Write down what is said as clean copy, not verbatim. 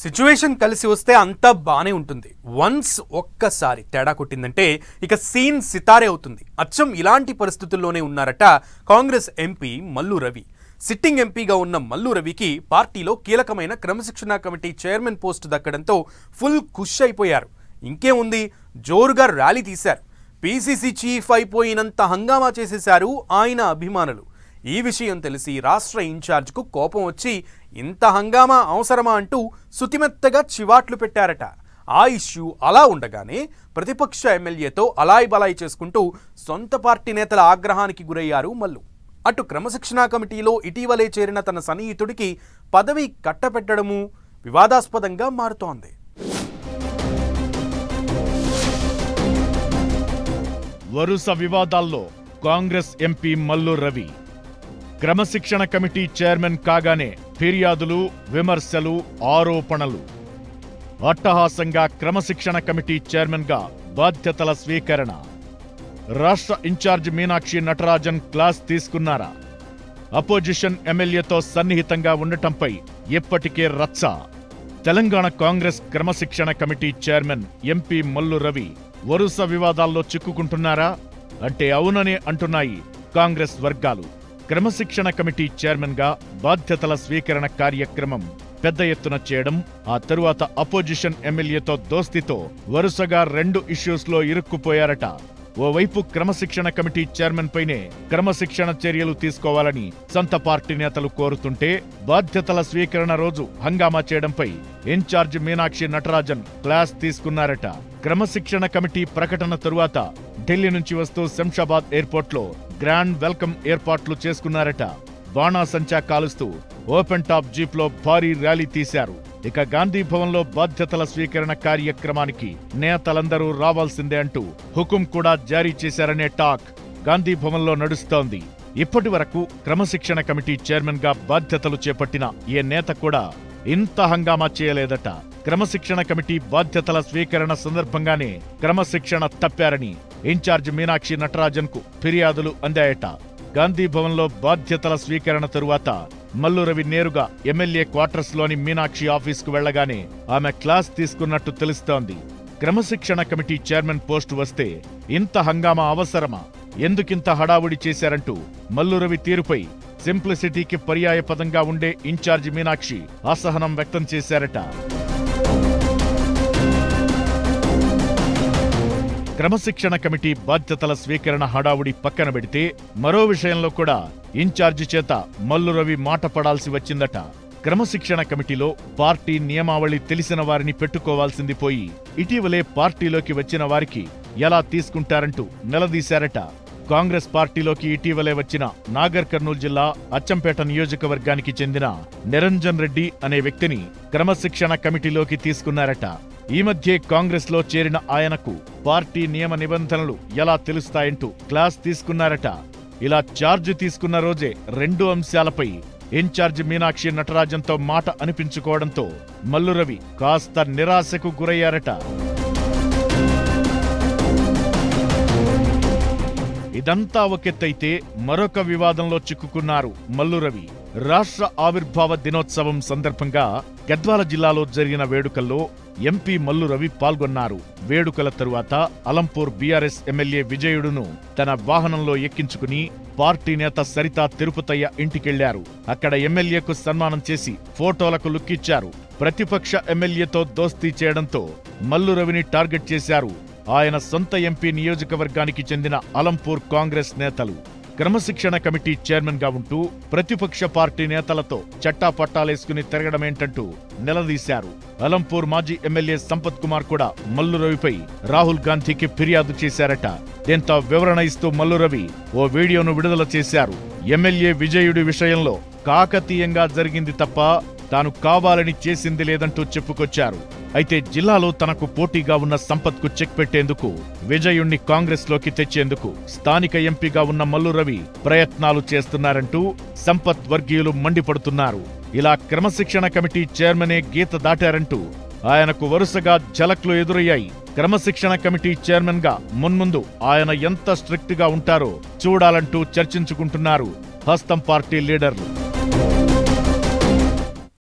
Situation కలిసి వస్తే అంతా బానే ఉంటుంది. వన్స్ ఒక్కసారి తేడా కొట్టిందంటే ఇక సీన్ సితారే అవుతుంది. అచ్చం ఇలాంటి పరిస్థితుల్లోనే ఉన్నారట కాంగ్రెస్ ఎంపీ మల్లు రవి. సిట్టింగ్ ఎంపీగా ఉన్న మల్లు రవికి పార్టీలో కీలకమైన క్రమశిక్షణ కమిటీ చైర్మన్ పోస్టు దక్కడంతో ఫుల్ ఖుష్ అయిపోయారు. ఇంకేముంది, జోరుగా ర్యాలీ తీశారు. పీసీసీ చీఫ్ అయిపోయినంత హంగామా చేసేశారు ఆయన అభిమానులు. ఈ విషయం తెలిసి రాష్ట్ర ఇన్ఛార్జ్కు కోపం వచ్చి ఇంత హంగామా అవసరమా అంటూ సుతిమెత్తగా చివాట్లు పెట్టారట. ఆ ఇష్యూ అలా ఉండగానే ప్రతిపక్ష ఎమ్మెల్యేతో అలాయ్ బలాయ్ చేసుకుంటూ సొంత పార్టీ నేతల ఆగ్రహానికి గురయ్యారు మల్లు. అటు క్రమశిక్షణా కమిటీలో ఇటీవలే చేరిన తన సన్నిహితుడికి పదవి కట్టపెట్టడము వివాదాస్పదంగా మారుతోంది. వరుస వివాదాల్లో కాంగ్రెస్ ఎంపీ మల్లు రవి క్రమశిక్షణ కమిటీ చైర్మన్ కాగానే ఫిర్యాదులు, విమర్శలు, ఆరోపణలు. అట్టహాసంగా క్రమశిక్షణ కమిటీ చైర్మన్గా బాధ్యతల స్వీకరణ. రాష్ట్ర ఇన్ఛార్జ్ మీనాక్షి నటరాజన్ క్లాస్ తీసుకున్నారా? అపోజిషన్ ఎమ్మెల్యేతో సన్నిహితంగా ఉండటంపై ఇప్పటికే రచ్చ. తెలంగాణ కాంగ్రెస్ క్రమశిక్షణ committee chairman MP Mallu Ravi వరుస వివాదాల్లో చిక్కుకుంటున్నారా అంటే అవుననే అంటున్నాయి కాంగ్రెస్ వర్గాలు. క్రమశిక్షణ కమిటీ చైర్మన్గా బాధ్యతల స్వీకరణ కార్యక్రమం పెద్ద ఎత్తున చేయడం, ఆ తరువాత అపోజిషన్ ఎమ్మెల్యేతో దోస్తీతో వరుసగా 2 ఇష్యూస్లో ఇరుక్కుపోయారట. ఓవైపు క్రమశిక్షణ కమిటీ చైర్మన్ పైనే క్రమశిక్షణ చర్యలు తీసుకోవాలని సొంత పార్టీ నేతలు కోరుతుంటే, బాధ్యతల స్వీకరణ రోజు హంగామా చేయడంపై ఇన్ఛార్జ్ మీనాక్షి నటరాజన్ క్లాస్ తీసుకున్నారట. క్రమశిక్షణ కమిటీ ప్రకటన తరువాత ఢిల్లీ నుంచి వస్తూ శంషాబాద్ ఎయిర్పోర్ట్లో గ్రాండ్ వెల్కమ్ ఏర్పాట్లు చేసుకున్నారట. బాణాసంచా కాలుస్తూ ఓపెన్ టాప్ జీప్లో భారీ ర్యాలీ తీశారు. ఇక గాంధీ భవన్లో బాధ్యతల స్వీకరణ కార్యక్రమానికి నేతలందరూ రావాల్సిందే అంటూ హుకుం కూడా జారీ చేశారనే టాక్ గాంధీ భవన్లో నడుస్తోంది. ఇప్పటి వరకు క్రమశిక్షణ కమిటీ చైర్మన్ గా బాధ్యతలు చేపట్టిన ఏ నేత కూడా ఇంత హంగామా చేయలేదట. క్రమశిక్షణ కమిటీ బాధ్యతల స్వీకరణ సందర్భంగానే క్రమశిక్షణ తప్పారని ఇన్ఛార్జ్ మీనాక్షి నటరాజన్ కు ఫిర్యాదులు అందాయట. గాంధీ భవన్లో బాధ్యతల స్వీకరణ తరువాత మల్లు రవి నేరుగా ఎమ్మెల్యే క్వార్టర్స్ లోని మీనాక్షి ఆఫీసుకు వెళ్లగానే ఆమె క్లాస్ తీసుకున్నట్టు తెలుస్తోంది. క్రమశిక్షణ కమిటీ చైర్మన్ పోస్టు వస్తే ఇంత హంగామా అవసరమా, ఎందుకింత హడావుడి చేశారంటూ మల్లు రవి తీరుపై సింప్లిసిటీకి పర్యాయపదంగా ఉండే ఇన్ఛార్జి మీనాక్షి అసహనం వ్యక్తం చేశారట. క్రమశిక్షణ కమిటీ బాధ్యతల స్వీకరణ హడావుడి పక్కన పెడితే మరో విషయంలో కూడా ఇన్ఛార్జి చేత మల్లు రవి మాట పడాల్సి వచ్చిందట. క్రమశిక్షణ కమిటీలో పార్టీ నియమావళి తెలిసిన వారిని పెట్టుకోవాల్సింది పోయి ఇటీవలే పార్టీలోకి వచ్చిన వారికి ఎలా తీసుకుంటారంటూ నిలదీశారట. కాంగ్రెస్ పార్టీలోకి ఇటీవలే వచ్చిన నాగర్ కర్నూలు జిల్లా అచ్చంపేట నియోజకవర్గానికి చెందిన నిరంజన్ రెడ్డి అనే వ్యక్తిని క్రమశిక్షణ కమిటీలోకి తీసుకున్నారట. ఈ మధ్యే కాంగ్రెస్ లో చేరిన ఆయనకు పార్టీ నియమ నిబంధనలు ఎలా తెలుస్తాయంటూ క్లాస్ తీసుకున్నారట. ఇలా ఛార్జ్ తీసుకున్న రోజే 2 అంశాలపై ఇన్ఛార్జ్ మీనాక్షి నటరాజన్తో మాట అనిపించుకోవడంతో మల్లు రవి కాస్త నిరాశకు గురయ్యారట. ఇదంతా ఒకెత్తైతే మరొక వివాదంలో చిక్కుకున్నారు మల్లు రవి. రాష్ట్ర ఆవిర్భావ దినోత్సవం సందర్భంగా గద్వాల జిల్లాలో జరిగిన వేడుకల్లో ఎంపీ మల్లు రవి పాల్గొన్నారు. వేడుకల తరువాత అలంపూర్ బీఆర్ఎస్ ఎమ్మెల్యే విజయుడును తన వాహనంలో ఎక్కించుకుని పార్టీ నేత సరితా తిరుపతయ్య ఇంటికెళ్లారు. అక్కడ ఎమ్మెల్యేకు సన్మానం చేసి ఫోటోలకు లుక్కిచ్చారు. ప్రతిపక్ష ఎమ్మెల్యేతో దోస్తీ చేయడంతో మల్లు రవిని టార్గెట్ చేశారు ఆయన సొంత ఎంపీ నియోజకవర్గానికి చెందిన అలంపూర్ కాంగ్రెస్ నేతలు. క్రమశిక్షణ కమిటీ చైర్మన్ గా ఉంటూ ప్రతిపక్ష పార్టీ నేతలతో చట్టాపట్టాలేసుకుని తిరగడమేంటంటూ నిలదీశారు. అలంపూర్ మాజీ ఎమ్మెల్యే సంపత్ కుమార్ కూడా మల్లు రవిపై రాహుల్ గాంధీకి ఫిర్యాదు చేశారట. దీంతో వివరణ ఇస్తూ మల్లు రవి ఓ వీడియోను విడుదల చేశారు. ఎమ్మెల్యే విజయుడి విషయంలో కాకతీయంగా జరిగింది తప్ప తాను కావాలని చేసింది లేదంటూ చెప్పుకొచ్చారు. అయితే జిల్లాలో తనకు పోటీగా ఉన్న సంపత్ కు చెక్ పెట్టేందుకు, విజయుణ్ణి కాంగ్రెస్ లోకి తెచ్చేందుకు స్థానిక ఎంపీగా ఉన్న మల్లు రవి ప్రయత్నాలు చేస్తున్నారంటూ సంపత్ వర్గీయులు మండిపడుతున్నారు. ఇలా క్రమశిక్షణ కమిటీ చైర్మనే గీత దాటారంటూ ఆయనకు వరుసగా ఝలక్లు ఎదురయ్యాయి. క్రమశిక్షణ కమిటీ చైర్మన్ గా మున్ముందు ఆయన ఎంత స్ట్రిక్ట్ గా ఉంటారో చూడాలంటూ చర్చించుకుంటున్నారు హస్తం పార్టీ లీడర్లు.